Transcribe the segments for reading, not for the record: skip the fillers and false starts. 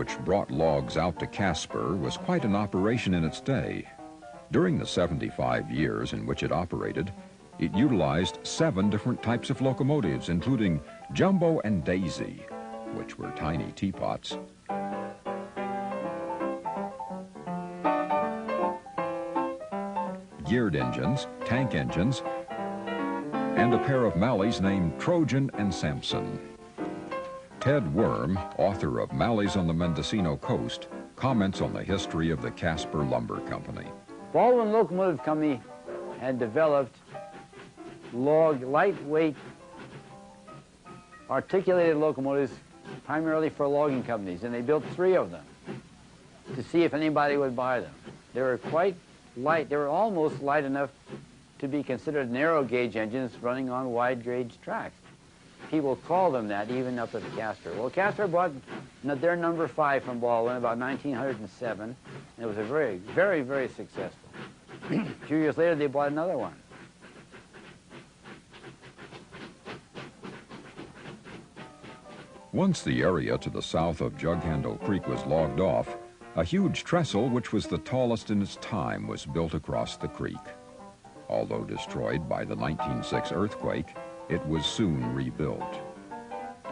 which brought logs out to Caspar was quite an operation in its day. During the 75 years in which it operated, it utilized 7 different types of locomotives, including Jumbo and Daisy, which were tiny teapots, geared engines, tank engines, and a pair of Malleys named Trojan and Samson. Ted Worm, author of Malleys on the Mendocino Coast, comments on the history of the Caspar Lumber Company. Baldwin Locomotive Company had developed lightweight articulated locomotives primarily for logging companies, and they built 3 of them to see if anybody would buy them. They were quite light. They were almost light enough to be considered narrow gauge engines running on wide gauge tracks. People call them that even up at Caspar. Well, Caspar bought their number 5 from Baldwin about 1907, and it was a very, very, very successful. A few years later, they bought another one. Once the area to the south of Jughandle Creek was logged off, a huge trestle, which was the tallest in its time, was built across the creek. Although destroyed by the 1906 earthquake, it was soon rebuilt.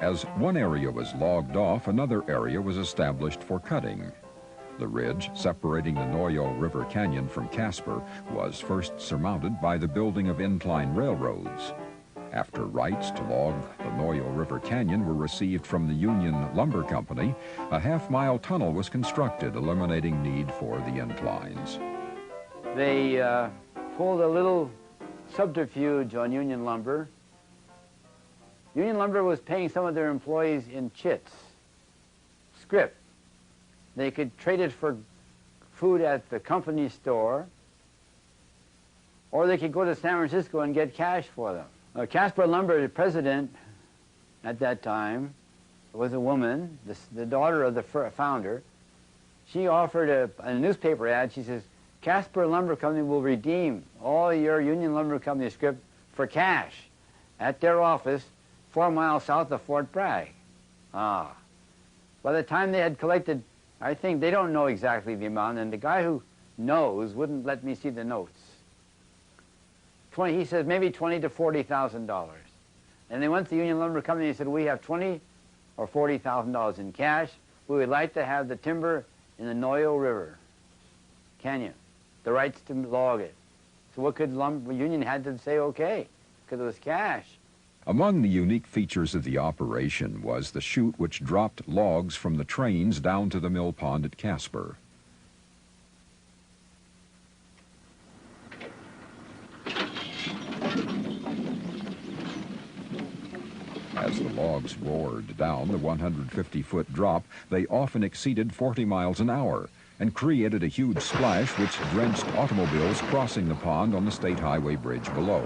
As one area was logged off, another area was established for cutting. The ridge separating the Noyo River Canyon from Caspar was first surmounted by the building of incline railroads. After rights to log the Noyo River Canyon were received from the Union Lumber Company, a half-mile tunnel was constructed, eliminating need for the inclines. They pulled a little subterfuge on Union Lumber. Union Lumber was paying some of their employees in chits, scrip. They could trade it for food at the company store, or they could go to San Francisco and get cash for them. Caspar Lumber, the president at that time, was a woman, the daughter of the founder. She offered a newspaper ad. She says, Caspar Lumber Company will redeem all your Union Lumber Company scrip for cash at their office 4 miles south of Fort Bragg. By the time they had collected, I think they don't know exactly the amount, and the guy who knows wouldn't let me see the notes. He says maybe $20,000 to $40,000. And they went to the Union Lumber Company and said, we have $20,000 or $40,000 in cash. We would like to have the timber in the Noyo River Canyon, the rights to log it. So what could Union had to say okay, because it was cash. Among the unique features of the operation was the chute which dropped logs from the trains down to the mill pond at Caspar. As the logs roared down the 150-foot drop, they often exceeded 40 miles an hour and created a huge splash which drenched automobiles crossing the pond on the State Highway Bridge below.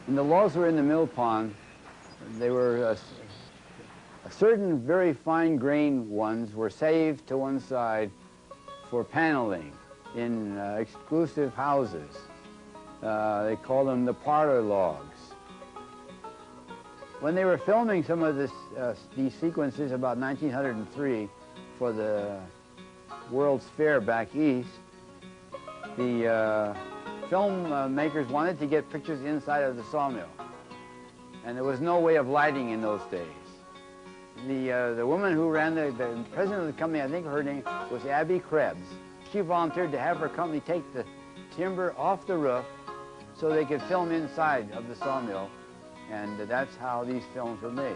When the logs were in the mill pond, they were certain very fine-grained ones were saved to one side for paneling in exclusive houses. They called them the parlor logs. When they were filming some of these sequences about 1903 for the World's Fair back east, the film makers wanted to get pictures inside of the sawmill, and there was no way of lighting in those days. The woman who ran the president of the company, I think her name was Abby Krebs. she volunteered to have her company take the timber off the roof so they could film inside of the sawmill, and that's how these films were made.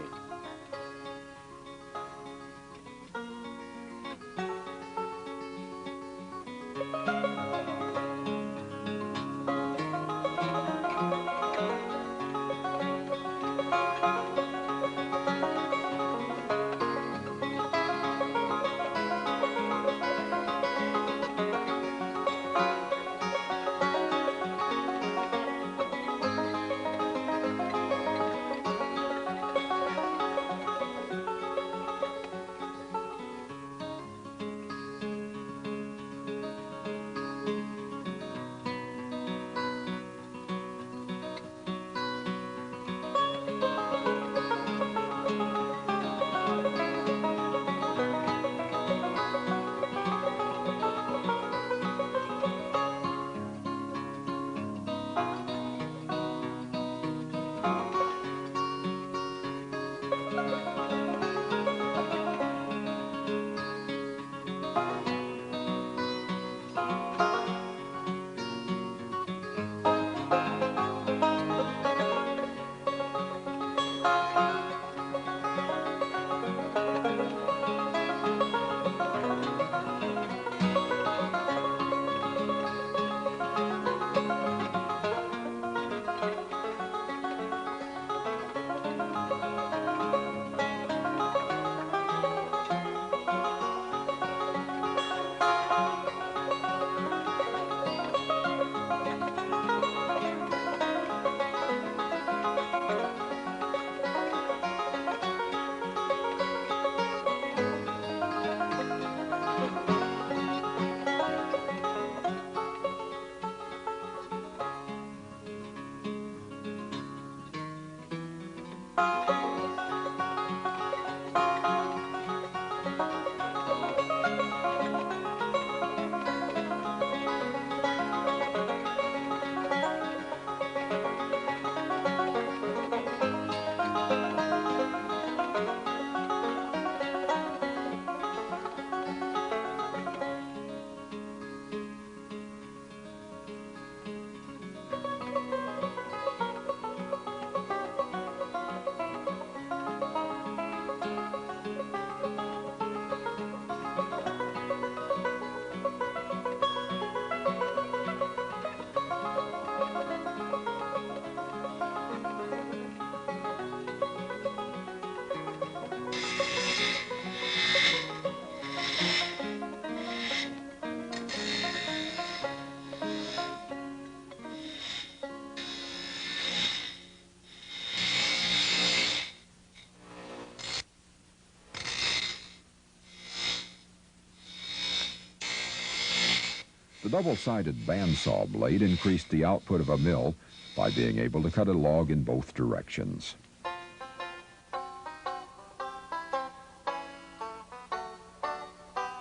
The double-sided bandsaw blade increased the output of a mill by being able to cut a log in both directions.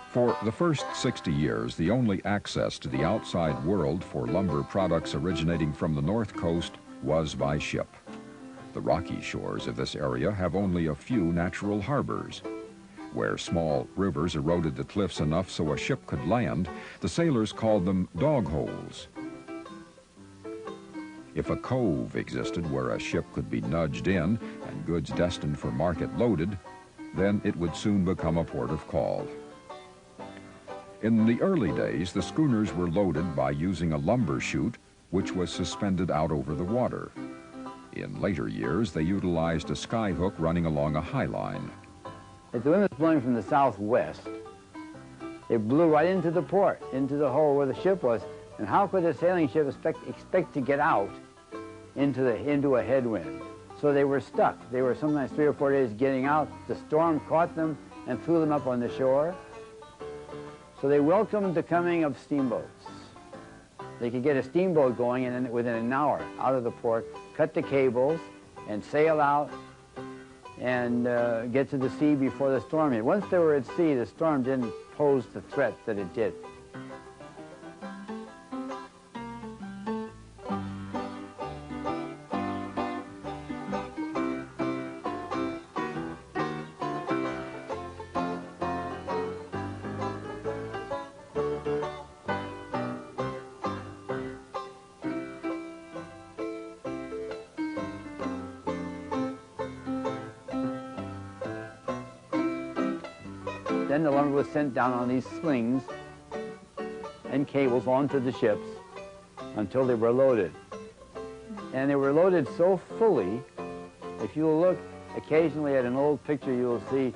For the first 60 years, the only access to the outside world for lumber products originating from the North Coast was by ship. The rocky shores of this area have only a few natural harbors. Where small rivers eroded the cliffs enough so a ship could land, the sailors called them dog holes. If a cove existed where a ship could be nudged in and goods destined for market loaded, then it would soon become a port of call. In the early days, the schooners were loaded by using a lumber chute which was suspended out over the water. In later years, they utilized a skyhook running along a high line. If the wind was blowing from the southwest, it blew right into the port, into the hole where the ship was. And how could a sailing ship expect to get out into a headwind? So they were stuck. They were sometimes 3 or 4 days getting out. The storm caught them and threw them up on the shore. So they welcomed the coming of steamboats. They could get a steamboat going and then within an hour out of the port, cut the cables and sail out and get to the sea before the storm hit. Once they were at sea, the storm didn't pose the threat that it did. then the lumber was sent down on these slings and cables onto the ships until they were loaded. And they were loaded so fully, if you look occasionally at an old picture, you will see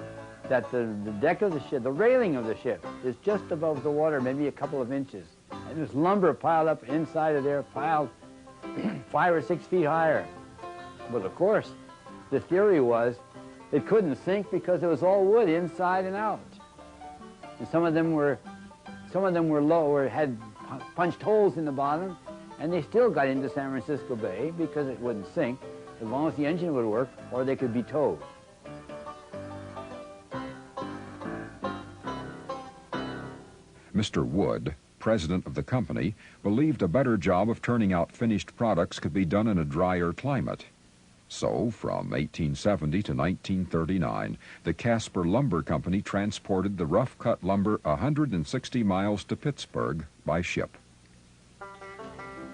that the deck of the ship, the railing of the ship, is just above the water, maybe a couple of inches. And there's lumber piled up inside of there, piled 5 or 6 feet higher. But of course, the theory was it couldn't sink because it was all wood inside and out. And some of them were low or had punched holes in the bottom, and they still got into San Francisco Bay because it wouldn't sink as long as the engine would work, or they could be towed. Mr. Wood, president of the company, believed a better job of turning out finished products could be done in a drier climate. So, from 1870 to 1939, the Caspar Lumber Company transported the rough-cut lumber 160 miles to Pittsburgh by ship.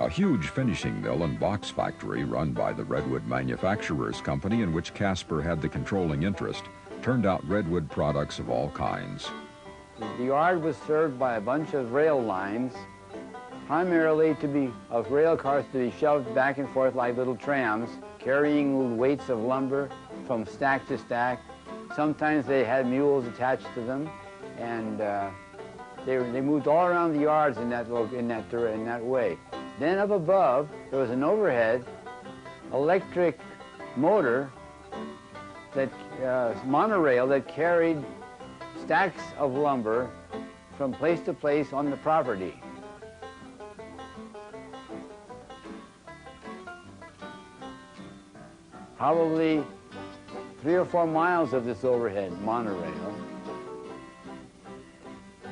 A huge finishing mill and box factory run by the Redwood Manufacturers Company, in which Caspar had the controlling interest, turned out redwood products of all kinds. The yard was served by a bunch of rail lines, primarily of rail cars to be shoved back and forth like little trams, carrying weights of lumber from stack to stack. Sometimes they had mules attached to them, and they moved all around the yards in that way. Then up above, there was an overhead electric motor, that monorail that carried stacks of lumber from place to place on the property. Probably 3 or 4 miles of this overhead monorail.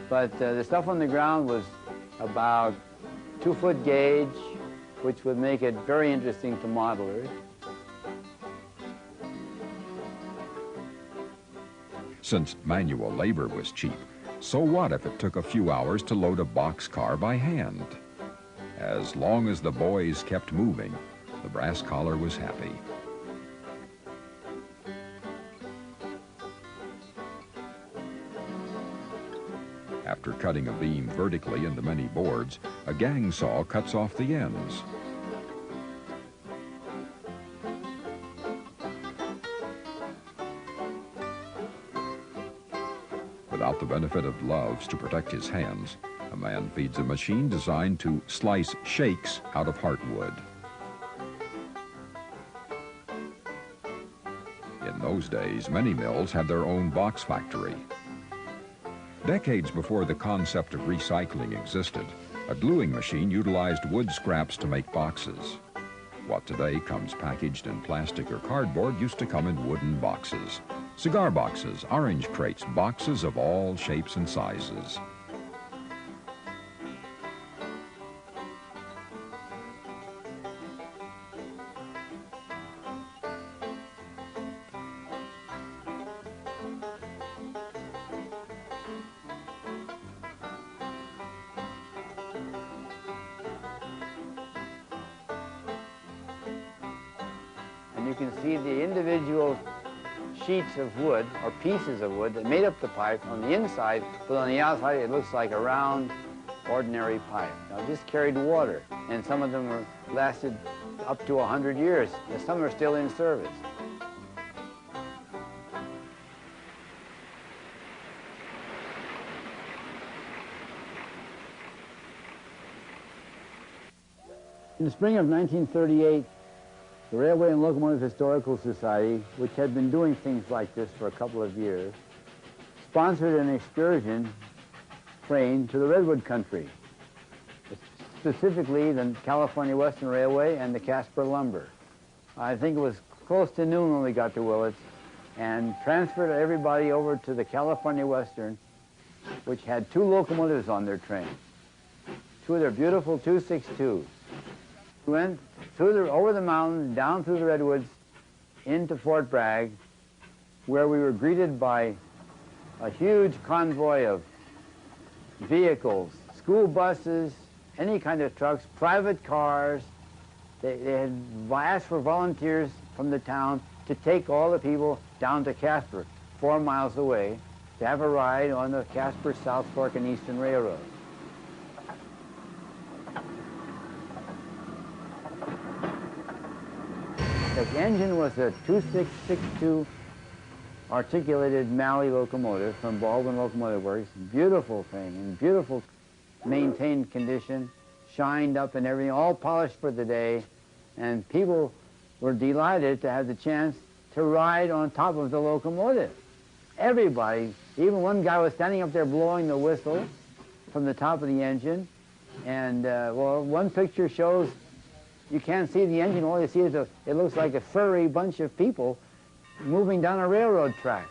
But the stuff on the ground was about 2-foot gauge, which would make it very interesting to modelers. Since manual labor was cheap, so what if it took a few hours to load a boxcar by hand? As long as the boys kept moving, the brass collar was happy. After cutting a beam vertically into many boards, a gang saw cuts off the ends. Without the benefit of gloves to protect his hands, a man feeds a machine designed to slice shakes out of heartwood. In those days, many mills had their own box factory. Decades before the concept of recycling existed, a gluing machine utilized wood scraps to make boxes. What today comes packaged in plastic or cardboard used to come in wooden boxes. Cigar boxes, orange crates, boxes of all shapes and sizes. And you can see the individual sheets of wood, or pieces of wood, that made up the pipe on the inside, but on the outside it looks like a round, ordinary pipe. Now this carried water, and some of them lasted up to 100 years, and some are still in service. In the spring of 1938, the Railway and Locomotive Historical Society, which had been doing things like this for a couple of years, sponsored an excursion train to the Redwood country, specifically the California Western Railway and the Caspar Lumber. I think it was close to noon when we got to Willits, and transferred everybody over to the California Western, which had 2 locomotives on their train, 2 of their beautiful 262s. We went over the mountains, down through the redwoods, into Fort Bragg, where we were greeted by a huge convoy of vehicles, school buses, any kind of trucks, private cars. They had asked for volunteers from the town to take all the people down to Caspar, 4 miles away. to have a ride on the Caspar, South Fork, and Eastern Railroad. The engine was a 2662 articulated Malley locomotive from Baldwin Locomotive Works. Beautiful thing, in beautiful maintained condition, shined up and everything, all polished for the day. And people were delighted to have the chance to ride on top of the locomotive. Everybody, even one guy was standing up there blowing the whistle from the top of the engine. And well, one picture shows you can't see the engine, all you see is it looks like a furry bunch of people moving down a railroad track,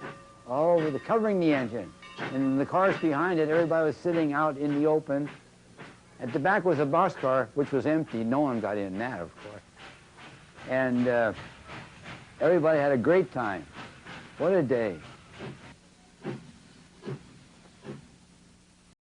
all over covering the engine. And the cars behind it, everybody was sitting out in the open. At the back was a boxcar, which was empty. No one got in that, of course. And everybody had a great time. What a day.